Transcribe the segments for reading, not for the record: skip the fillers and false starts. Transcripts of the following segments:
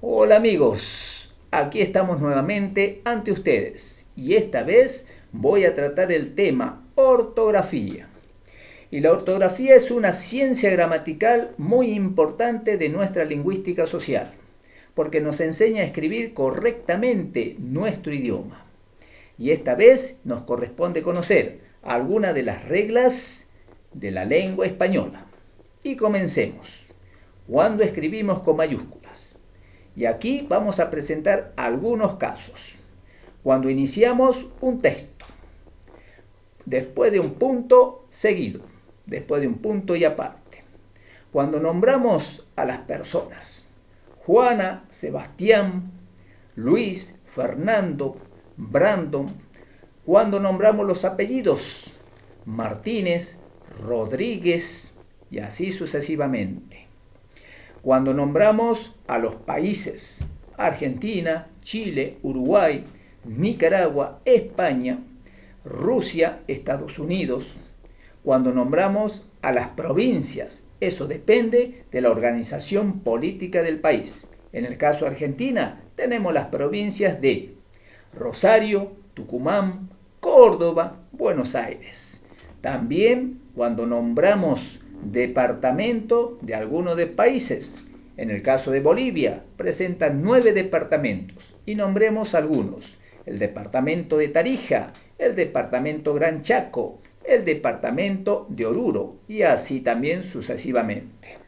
Hola amigos, aquí estamos nuevamente ante ustedes y esta vez voy a tratar el tema ortografía. Y la ortografía es una ciencia gramatical muy importante de nuestra lingüística social, porque nos enseña a escribir correctamente nuestro idioma. Y esta vez nos corresponde conocer algunas de las reglas de la lengua española. Y comencemos. ¿Cuándo escribimos con mayúsculas? Y aquí vamos a presentar algunos casos. Cuando iniciamos un texto, después de un punto seguido, después de un punto y aparte. Cuando nombramos a las personas, Juana, Sebastián, Luis, Fernando, Brandon. Cuando nombramos los apellidos, Martínez, Rodríguez y así sucesivamente. Cuando nombramos a los países, Argentina, Chile, Uruguay, Nicaragua, España, Rusia, Estados Unidos. Cuando nombramos a las provincias, eso depende de la organización política del país. En el caso de Argentina, tenemos las provincias de Rosario, Tucumán, Córdoba, Buenos Aires. También cuando nombramos departamento de algunos de países. En el caso de Bolivia, presentan 9 departamentos y nombremos algunos. El departamento de Tarija, el departamento Gran Chaco, el departamento de Oruro y así también sucesivamente.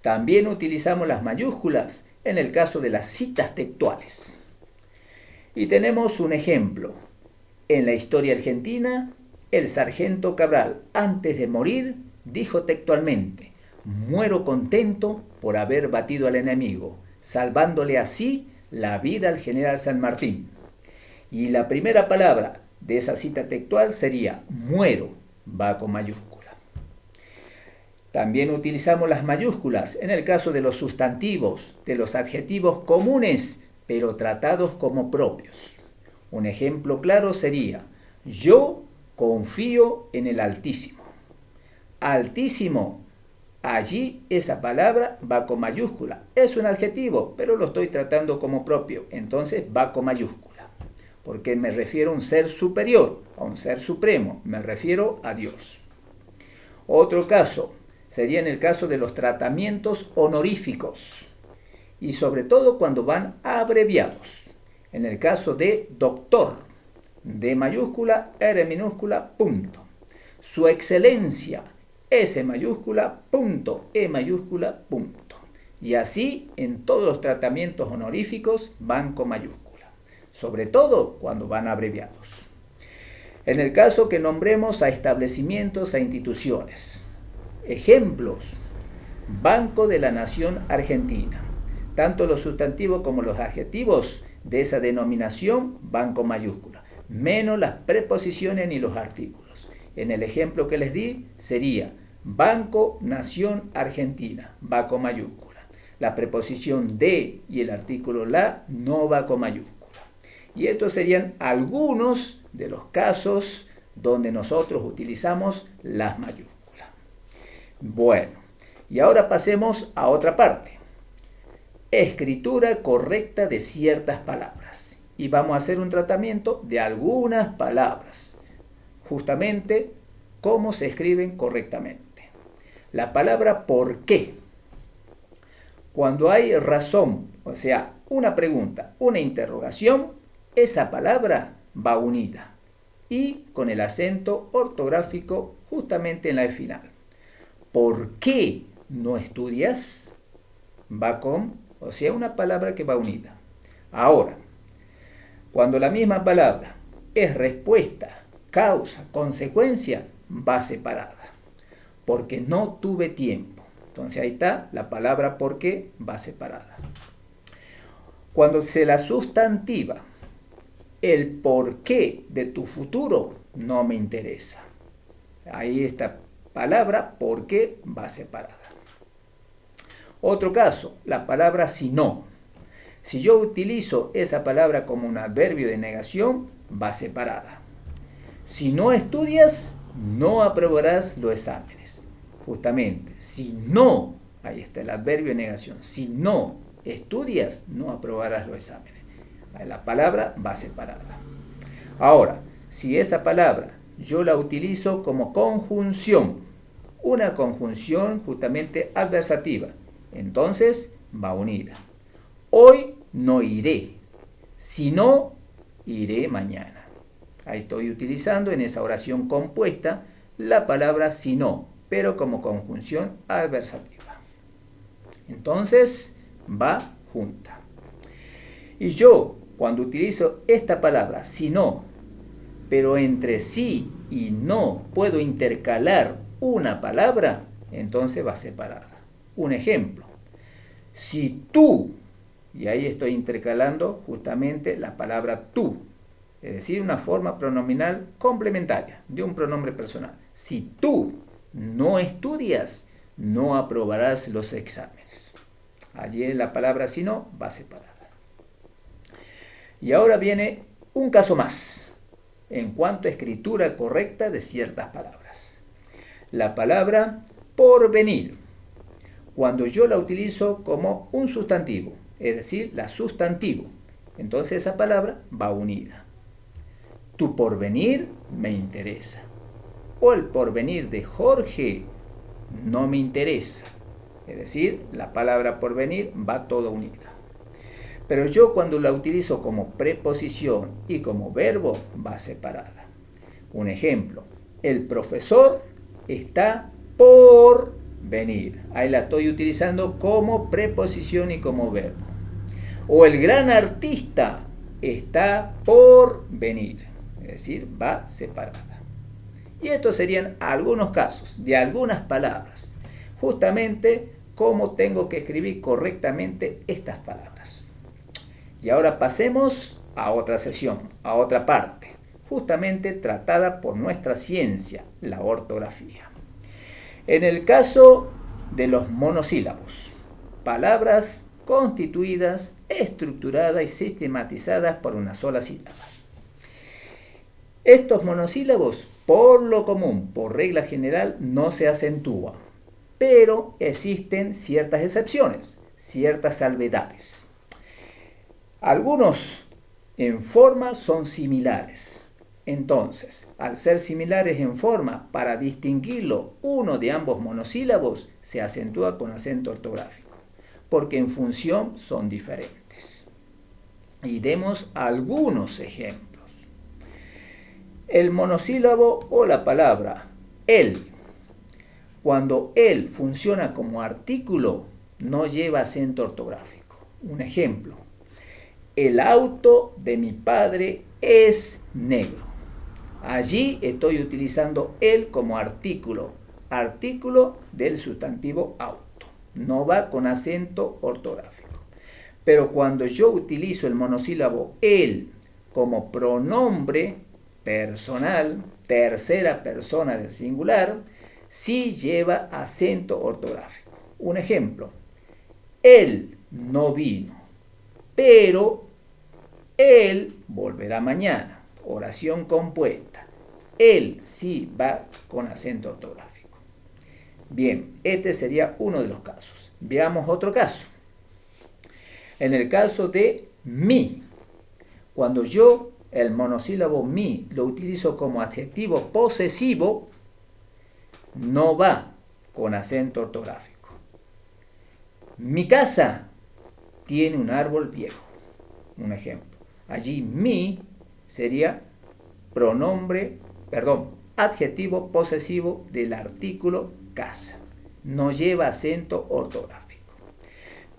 También utilizamos las mayúsculas en el caso de las citas textuales. Y tenemos un ejemplo. En la historia argentina, el sargento Cabral, antes de morir, dijo textualmente: muero contento por haber batido al enemigo, salvándole así la vida al general San Martín. Y la primera palabra de esa cita textual sería muero, va con mayúscula. También utilizamos las mayúsculas en el caso de los sustantivos, de los adjetivos comunes, pero tratados como propios. Un ejemplo claro sería: yo confío en el Altísimo. Altísimo, allí esa palabra va con mayúscula. Es un adjetivo, pero lo estoy tratando como propio, entonces va con mayúscula. Porque me refiero a un ser superior, a un ser supremo, me refiero a Dios. Otro caso sería en el caso de los tratamientos honoríficos y sobre todo cuando van abreviados. En el caso de doctor, D mayúscula, R minúscula, punto. Su excelencia, S mayúscula, punto, E mayúscula, punto. Y así en todos los tratamientos honoríficos van con mayúscula, sobre todo cuando van abreviados. En el caso que nombremos a establecimientos, a instituciones. Ejemplos: Banco de la Nación Argentina. Tanto los sustantivos como los adjetivos de esa denominación van con mayúscula, menos las preposiciones ni los artículos. En el ejemplo que les di sería Banco Nación Argentina, va con mayúscula. La preposición de y el artículo la no va con mayúscula. Y estos serían algunos de los casos donde nosotros utilizamos las mayúsculas. Bueno, y ahora pasemos a otra parte. Escritura correcta de ciertas palabras. Y vamos a hacer un tratamiento de algunas palabras. Justamente cómo se escriben correctamente. La palabra ¿por qué? Cuando hay razón, o sea, una pregunta, una interrogación, esa palabra va unida y con el acento ortográfico justamente en la final. ¿Por qué no estudias? Va con, o sea, una palabra que va unida. Ahora, cuando la misma palabra es respuesta, causa, consecuencia, va separada. Porque no tuve tiempo. Entonces ahí está la palabra por qué va separada. Cuando se la sustantiva, el porqué de tu futuro no me interesa. Ahí esta palabra por qué va separada. Otro caso, la palabra si no. Si yo utilizo esa palabra como un adverbio de negación, va separada. Si no estudias, no aprobarás los exámenes. Justamente, si no, ahí está el adverbio de negación, si no estudias, no aprobarás los exámenes. La palabra va separada. Ahora, si esa palabra yo la utilizo como conjunción, una conjunción justamente adversativa, entonces va unida. Hoy no iré, si no, iré mañana. Ahí estoy utilizando en esa oración compuesta la palabra si no, pero como conjunción adversativa. Entonces va junta. Y yo, cuando utilizo esta palabra si no, pero entre sí y no puedo intercalar una palabra, entonces va separada. Un ejemplo, si tú, y ahí estoy intercalando justamente la palabra tú, es decir, una forma pronominal complementaria de un pronombre personal. Si tú no estudias, no aprobarás los exámenes. Allí la palabra si no va separada. Y ahora viene un caso más en cuanto a escritura correcta de ciertas palabras. La palabra porvenir, cuando yo la utilizo como un sustantivo, es decir, la sustantivo, entonces esa palabra va unida. Tu porvenir me interesa. O el porvenir de Jorge no me interesa. Es decir, la palabra porvenir va toda unida. Pero yo cuando la utilizo como preposición y como verbo va separada. Un ejemplo, el profesor está por venir. Ahí la estoy utilizando como preposición y como verbo. O el gran artista está por venir. Es decir, va separada. Y estos serían algunos casos de algunas palabras. Justamente cómo tengo que escribir correctamente estas palabras. Y ahora pasemos a otra sesión, a otra parte, justamente tratada por nuestra ciencia, la ortografía. En el caso de los monosílabos, palabras constituidas, estructuradas y sistematizadas por una sola sílaba. Estos monosílabos, por lo común, por regla general, no se acentúan, pero existen ciertas excepciones, ciertas salvedades. Algunos en forma son similares. Entonces, al ser similares en forma, para distinguirlo uno de ambos monosílabos, se acentúa con acento ortográfico, porque en función son diferentes. Y demos algunos ejemplos. El monosílabo o la palabra el, cuando el funciona como artículo, no lleva acento ortográfico. Un ejemplo. El auto de mi padre es negro. Allí estoy utilizando el como artículo del sustantivo auto. No va con acento ortográfico. Pero cuando yo utilizo el monosílabo el como pronombre personal, tercera persona del singular, sí lleva acento ortográfico. Un ejemplo. Él no vino, pero él volverá mañana. Oración compuesta. Él sí va con acento ortográfico. Bien, este sería uno de los casos. Veamos otro caso. En el caso de mi, cuando yo el monosílabo mi lo utilizo como adjetivo posesivo, no va con acento ortográfico. Mi casa tiene un árbol viejo. Un ejemplo. Allí mi sería adjetivo posesivo del artículo casa. No lleva acento ortográfico.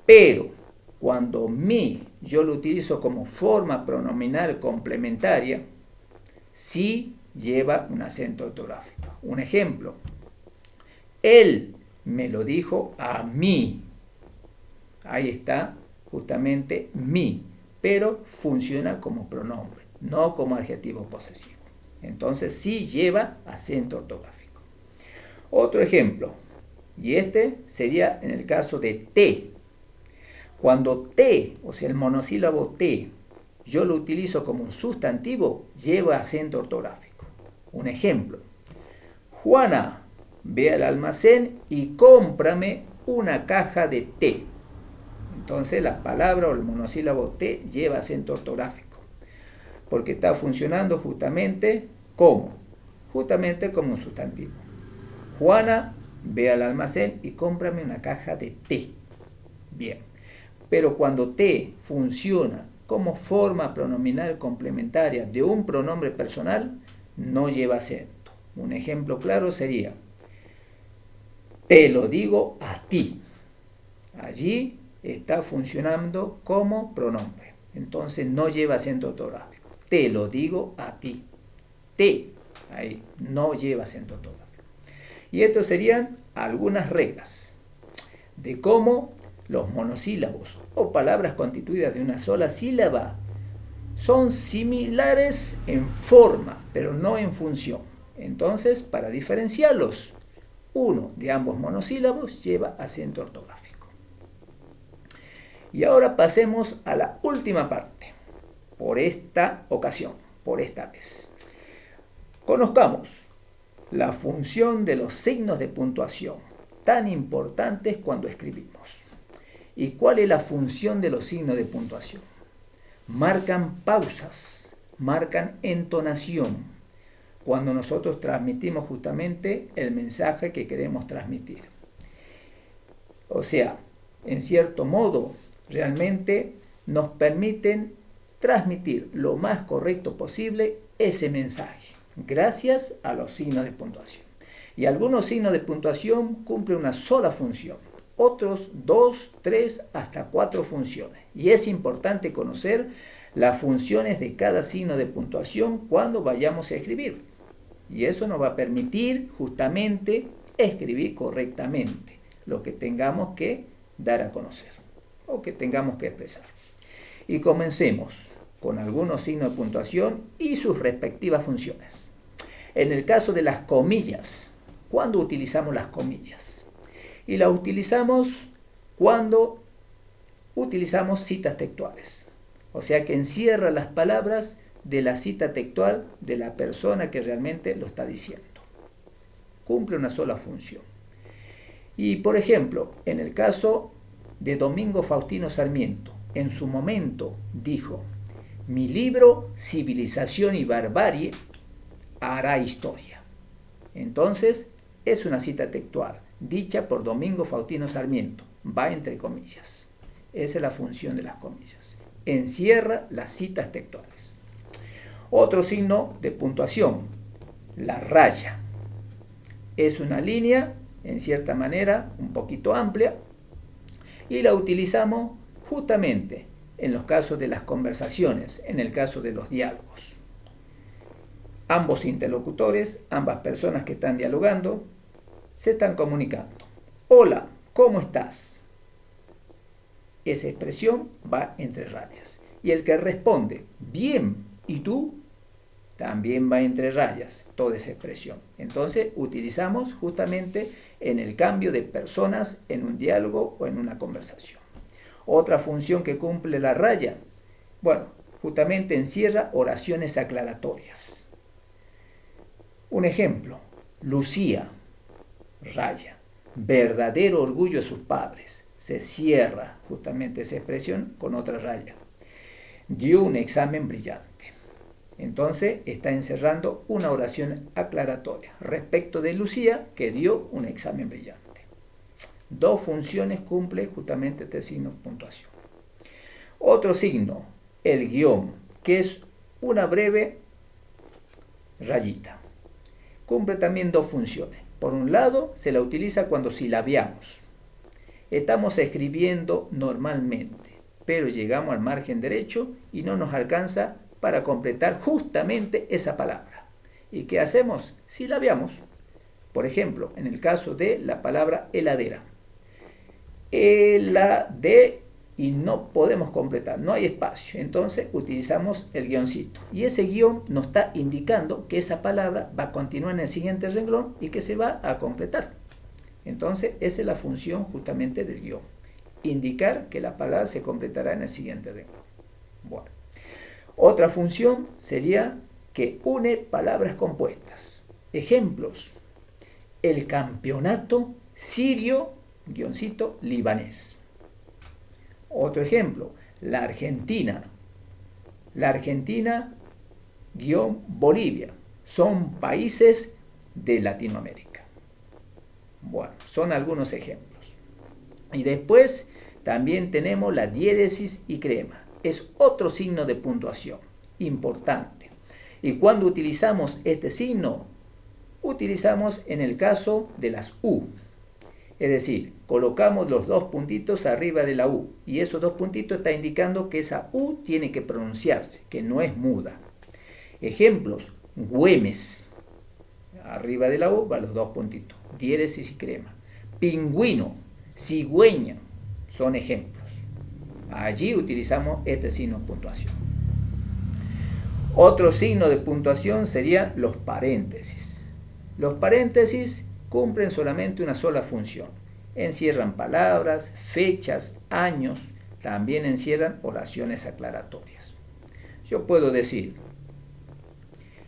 Pero cuando mi yo lo utilizo como forma pronominal complementaria, sí lleva un acento ortográfico. Un ejemplo. Él me lo dijo a mí. Ahí está justamente mi, pero funciona como pronombre, no como adjetivo posesivo. Entonces sí lleva acento ortográfico. Otro ejemplo, y este sería en el caso de te. Cuando te, o sea el monosílabo te, yo lo utilizo como un sustantivo, lleva acento ortográfico. Un ejemplo, Juana, ve al almacén y cómprame una caja de té. Entonces la palabra o el monosílabo te lleva acento ortográfico, porque está funcionando justamente como un sustantivo. Juana, ve al almacén y cómprame una caja de té. Bien, pero cuando té funciona como forma pronominal complementaria de un pronombre personal, no lleva acento. Un ejemplo claro sería: te lo digo a ti. Allí está funcionando como pronombre. Entonces no lleva acento ortográfico. Te lo digo a ti. Te, ahí, no lleva acento ortográfico. Y estas serían algunas reglas de cómo los monosílabos o palabras constituidas de una sola sílaba son similares en forma, pero no en función. Entonces, para diferenciarlos, uno de ambos monosílabos lleva acento ortográfico. Y ahora pasemos a la última parte, por esta ocasión, por esta vez. Conozcamos la función de los signos de puntuación, tan importantes cuando escribimos. ¿Y cuál es la función de los signos de puntuación? Marcan pausas, marcan entonación, cuando nosotros transmitimos justamente el mensaje que queremos transmitir. O sea, en cierto modo, realmente nos permiten transmitir lo más correcto posible ese mensaje, gracias a los signos de puntuación. Y algunos signos de puntuación cumplen una sola función, otros 2, 3, hasta 4 funciones. Y es importante conocer las funciones de cada signo de puntuación cuando vayamos a escribir. Y eso nos va a permitir justamente escribir correctamente lo que tengamos que dar a conocer o que tengamos que expresar. Y comencemos con algunos signos de puntuación y sus respectivas funciones. En el caso de las comillas, ¿cuándo utilizamos las comillas? Y las utilizamos cuando utilizamos citas textuales. O sea que encierra las palabras de la cita textual de la persona que realmente lo está diciendo. Cumple una sola función. Y por ejemplo, en el caso de Domingo Faustino Sarmiento, en su momento dijo: mi libro Civilización y Barbarie hará historia. Entonces, es una cita textual, dicha por Domingo Faustino Sarmiento, va entre comillas. Esa es la función de las comillas. Encierra las citas textuales. Otro signo de puntuación, la raya. Es una línea, en cierta manera, un poquito amplia, y la utilizamos justamente en los casos de las conversaciones, en el caso de los diálogos. Ambos interlocutores, ambas personas que están dialogando, se están comunicando. Hola, ¿cómo estás? Esa expresión va entre rayas. Y el que responde, bien, ¿y tú? También va entre rayas, toda esa expresión. Entonces, utilizamos justamente en el cambio de personas en un diálogo o en una conversación. Otra función que cumple la raya, bueno, justamente encierra oraciones aclaratorias. Un ejemplo, Lucía, raya, verdadero orgullo de sus padres. Se cierra justamente esa expresión con otra raya. Dio un examen brillante. Entonces está encerrando una oración aclaratoria respecto de Lucía, que dio un examen brillante. Dos funciones cumple justamente este signo de puntuación. Otro signo, el guión, que es una breve rayita. Cumple también dos funciones. Por un lado, se la utiliza cuando silabeamos. Estamos escribiendo normalmente, pero llegamos al margen derecho y no nos alcanza para completar justamente esa palabra. ¿Y qué hacemos? Silabeamos. Por ejemplo, en el caso de la palabra heladera. Heladera, y no podemos completar, no hay espacio. Entonces utilizamos el guioncito. Y ese guión nos está indicando que esa palabra va a continuar en el siguiente renglón y que se va a completar. Entonces esa es la función justamente del guión. Indicar que la palabra se completará en el siguiente renglón. Bueno. Otra función sería que une palabras compuestas. Ejemplos: el campeonato sirio, guioncito, libanés. Otro ejemplo, la Argentina. La Argentina Bolivia. Son países de Latinoamérica. Bueno, son algunos ejemplos. Y después también tenemos la diéresis y crema. Es otro signo de puntuación importante. Y cuando utilizamos este signo, utilizamos en el caso de las U. Es decir, colocamos los dos puntitos arriba de la U. Y esos dos puntitos están indicando que esa U tiene que pronunciarse, que no es muda. Ejemplos, Güemes. Arriba de la U van los dos puntitos, diéresis y crema. Pingüino, cigüeña, son ejemplos. Allí utilizamos este signo de puntuación. Otro signo de puntuación serían los paréntesis. Los paréntesis cumplen solamente una sola función. Encierran palabras, fechas, años, también encierran oraciones aclaratorias. Yo puedo decir,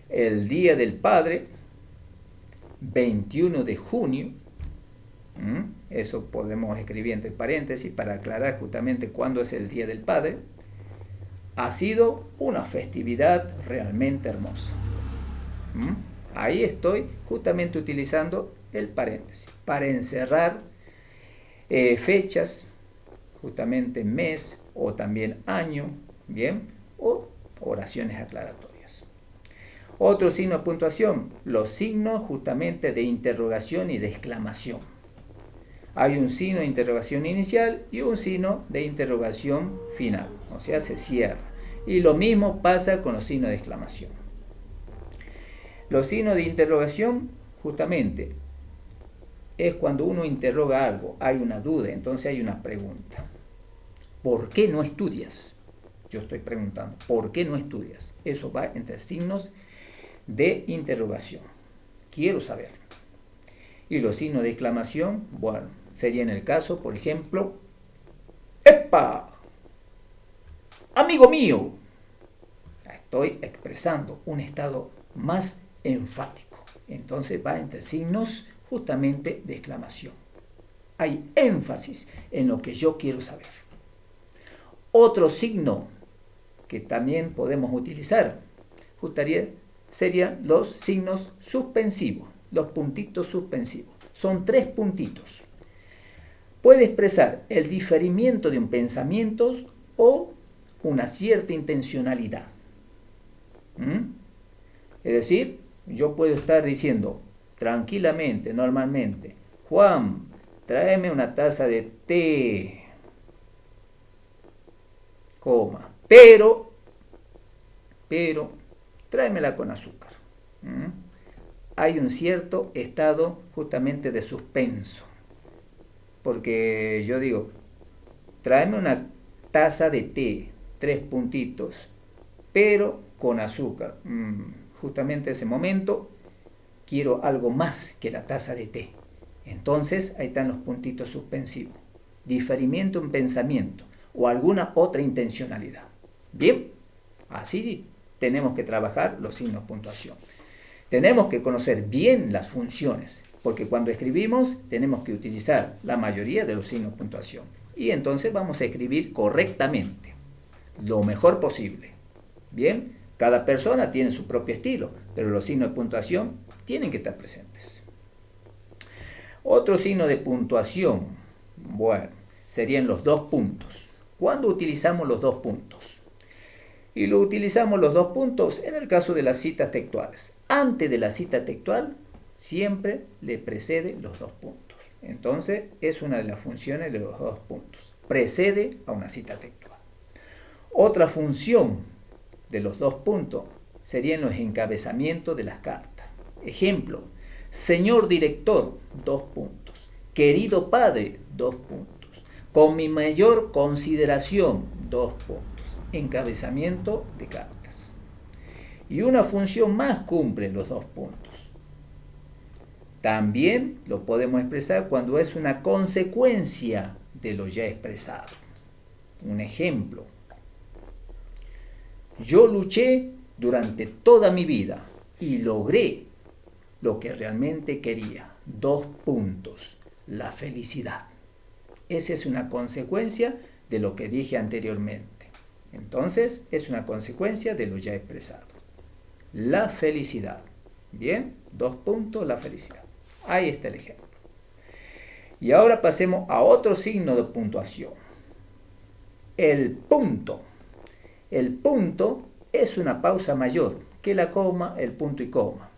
el Día del Padre, 21 de junio, eso podemos escribir entre paréntesis para aclarar justamente cuándo es el Día del Padre, ha sido una festividad realmente hermosa. Ahí estoy justamente utilizando el paréntesis para encerrar fechas, justamente mes o también año, bien, o oraciones aclaratorias. Otro signo de puntuación, los signos justamente de interrogación y de exclamación. Hay un signo de interrogación inicial y un signo de interrogación final, o sea, se cierra. Y lo mismo pasa con los signos de exclamación. Los signos de interrogación, justamente, es cuando uno interroga algo, hay una duda, entonces hay una pregunta. ¿Por qué no estudias? Yo estoy preguntando, ¿por qué no estudias? Eso va entre signos de interrogación. Quiero saber. Y los signos de exclamación, bueno, sería en el caso, por ejemplo, ¡epa! ¡Amigo mío! Estoy expresando un estado más enfático. Entonces va entre signos justamente de exclamación. Hay énfasis en lo que yo quiero saber. Otro signo que también podemos utilizar serían los signos suspensivos, los puntitos suspensivos. Son 3 puntitos. Puede expresar el diferimiento de un pensamiento o una cierta intencionalidad. Es decir, yo puedo estar diciendo tranquilamente, normalmente, Juan, tráeme una taza de té, coma, pero, tráemela con azúcar. Hay un cierto estado justamente de suspenso, porque yo digo, tráeme una taza de té, 3 puntitos, pero con azúcar. Justamente en ese momento quiero algo más que la taza de té. Entonces ahí están los puntitos suspensivos. Diferimiento en pensamiento o alguna otra intencionalidad. Bien, así tenemos que trabajar los signos de puntuación. Tenemos que conocer bien las funciones, porque cuando escribimos tenemos que utilizar la mayoría de los signos de puntuación. Y entonces vamos a escribir correctamente, lo mejor posible. Bien, cada persona tiene su propio estilo, pero los signos de puntuación tienen que estar presentes. Otro signo de puntuación, bueno, serían los 2 puntos. ¿Cuándo utilizamos los 2 puntos? Y lo utilizamos los 2 puntos en el caso de las citas textuales. Antes de la cita textual, siempre le precede los 2 puntos. Entonces, es una de las funciones de los 2 puntos. Precede a una cita textual. Otra función de los 2 puntos serían los encabezamientos de las cartas. Ejemplo, señor director, 2 puntos. Querido padre, 2 puntos. Con mi mayor consideración, 2 puntos. Encabezamiento de cartas. Y una función más cumple los 2 puntos. También lo podemos expresar cuando es una consecuencia de lo ya expresado. Un ejemplo. Yo luché durante toda mi vida y logré lo que realmente quería. 2 puntos. La felicidad. Esa es una consecuencia de lo que dije anteriormente. Entonces, es una consecuencia de lo ya expresado. La felicidad. Bien, 2 puntos, la felicidad. Ahí está el ejemplo. Y ahora pasemos a otro signo de puntuación. El punto. El punto es una pausa mayor que la coma, el punto y coma.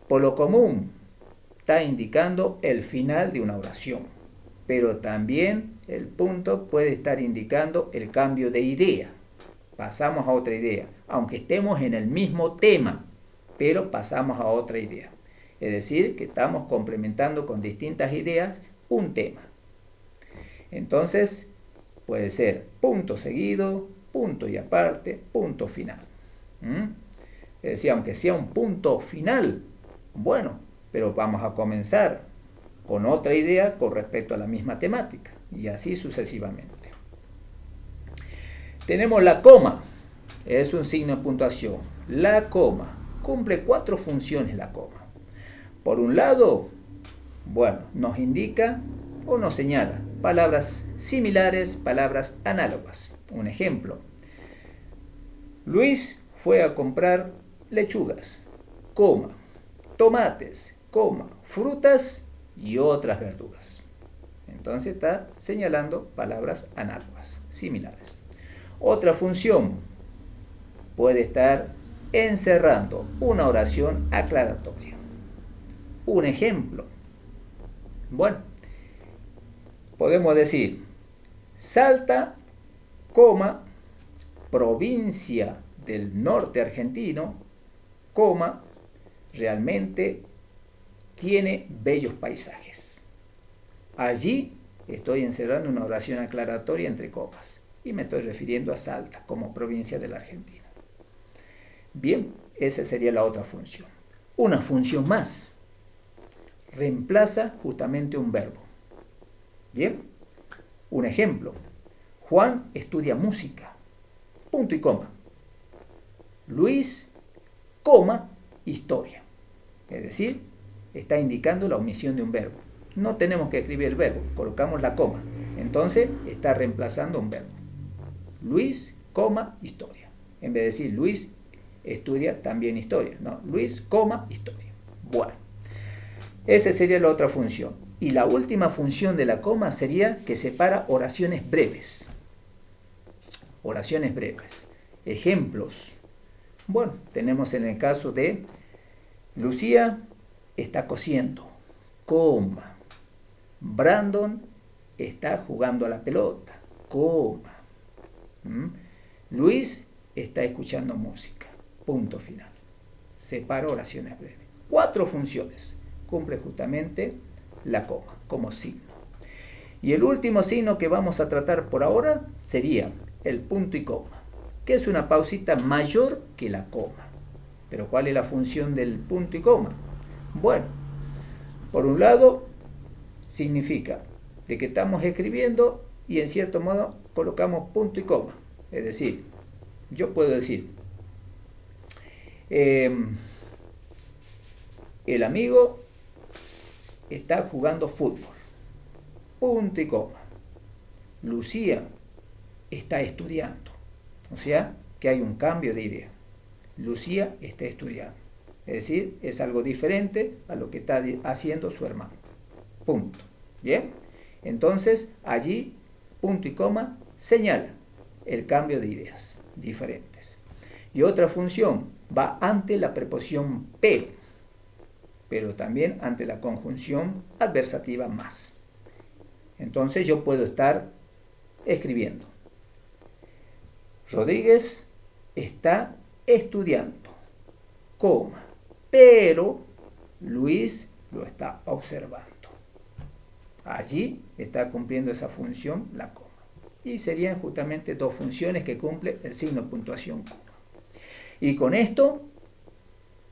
Por lo común, está indicando el final de una oración. Pero también el punto puede estar indicando el cambio de idea. Pasamos a otra idea, aunque estemos en el mismo tema, pero pasamos a otra idea. Es decir, que estamos complementando con distintas ideas un tema. Entonces, puede ser punto seguido, punto y aparte, punto final. Es decir, aunque sea un punto final, bueno, pero vamos a comenzar con otra idea con respecto a la misma temática, y así sucesivamente. Tenemos la coma, es un signo de puntuación. La coma cumple 4 funciones la coma. Por un lado, bueno, nos indica o nos señala palabras similares, palabras análogas. Un ejemplo: Luis fue a comprar lechugas, coma, tomates, coma, frutas y otras verduras. Entonces está señalando palabras análogas, similares. Otra función puede estar encerrando una oración aclaratoria. Un ejemplo. Bueno, podemos decir Salta, coma, provincia del norte argentino, coma, realmente tiene bellos paisajes. Allí estoy encerrando una oración aclaratoria entre comas y me estoy refiriendo a Salta como provincia de la Argentina. Bien, esa sería la otra función. Una función más. Reemplaza justamente un verbo. Bien, un ejemplo. Juan estudia música. Punto y coma. Luis, coma, historia. Es decir, está indicando la omisión de un verbo. No tenemos que escribir el verbo, colocamos la coma. Entonces está reemplazando un verbo. Luis, coma, historia. En vez de decir Luis estudia también historia. No, Luis, coma, historia. Bueno, esa sería la otra función. Y la última función de la coma sería que separa oraciones breves. Oraciones breves. Ejemplos. Bueno, tenemos en el caso de Lucía está cosiendo, coma. Brandon está jugando a la pelota, coma. Luis está escuchando música, punto final. Separa oraciones breves. 4 funciones cumple justamente la coma como signo. Y el último signo que vamos a tratar por ahora sería el punto y coma, que es una pausita mayor que la coma. Pero ¿cuál es la función del punto y coma? Bueno, por un lado significa de que estamos escribiendo y en cierto modo colocamos punto y coma. Es decir, yo puedo decir el amigo está jugando fútbol, punto y coma. Lucía está estudiando, o sea que hay un cambio de idea. Lucía está estudiando, es decir, es algo diferente a lo que está haciendo su hermano, punto. Bien, entonces allí punto y coma señala el cambio de ideas diferentes. Y otra función va ante la preposición pero también ante la conjunción adversativa más. Entonces yo puedo estar escribiendo Rodríguez está estudiando, coma, pero Luis lo está observando. Allí está cumpliendo esa función la coma. Y serían justamente 2 funciones que cumple el signo de puntuación coma. Y con esto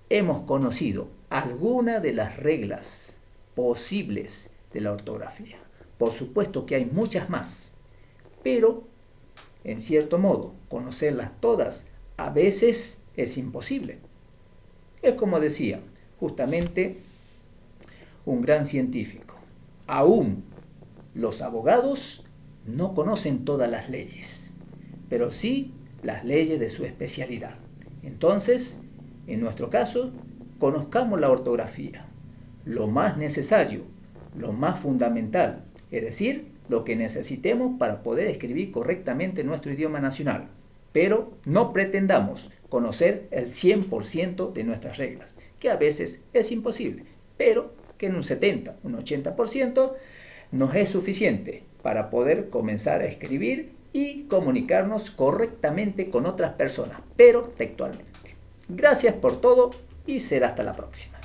hemos conocido algunas de las reglas posibles de la ortografía. Por supuesto que hay muchas más, pero en cierto modo conocerlas todas a veces es imposible. Es como decía justamente un gran científico: aún los abogados no conocen todas las leyes, pero sí las leyes de su especialidad. Entonces, en nuestro caso, conozcamos la ortografía, lo más necesario, lo más fundamental, es decir, lo que necesitemos para poder escribir correctamente nuestro idioma nacional. Pero no pretendamos conocer el 100% de nuestras reglas, que a veces es imposible, pero que en un 70, un 80% nos es suficiente para poder comenzar a escribir y comunicarnos correctamente con otras personas, pero textualmente. Gracias por todo y será hasta la próxima.